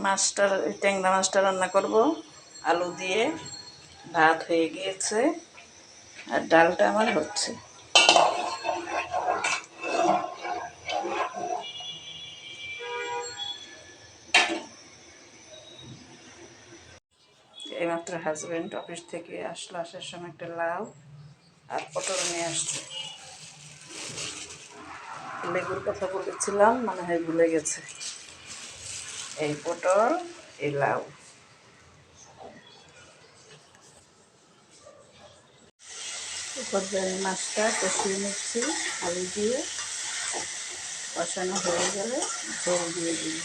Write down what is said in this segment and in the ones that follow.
মাছটা ট্যাংরা মাছটা রান্না করব আলু দিয়ে। ভাত হয়ে গিয়েছে আর ডালটা আমার হচ্ছে। এইমাত্র হাজব্যান্ড অফিস থেকে আসলো, আসার সময় একটা লাউ আর পটল নিয়ে আসছে। লেবুর কথা বলেছিলাম, মনে হয় ভুলে গেছে। এই পটল, এই লাউ। পর্যায়ে মাছটা কষিয়ে নিচ্ছি আলু দিয়ে। কষানো হয়ে গেলে ঝোল দিয়ে দিই।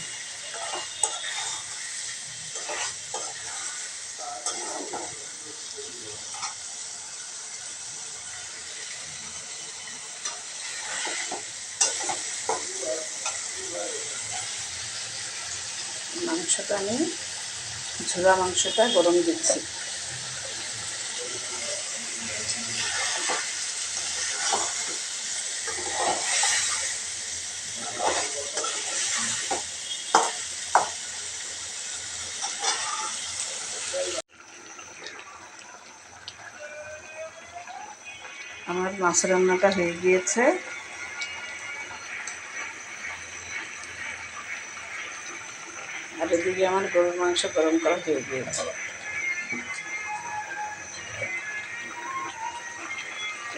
মাংসটা আমি ঝোলা মাংসটা গরম দিচ্ছি। আমার মাছ রান্নাটা হয়ে গিয়েছে। আর এদিকে আমার গরুর মাংস গরম করা হয়ে গিয়েছে।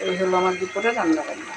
এই হলো আমার দুপুরে রান্না বান্না।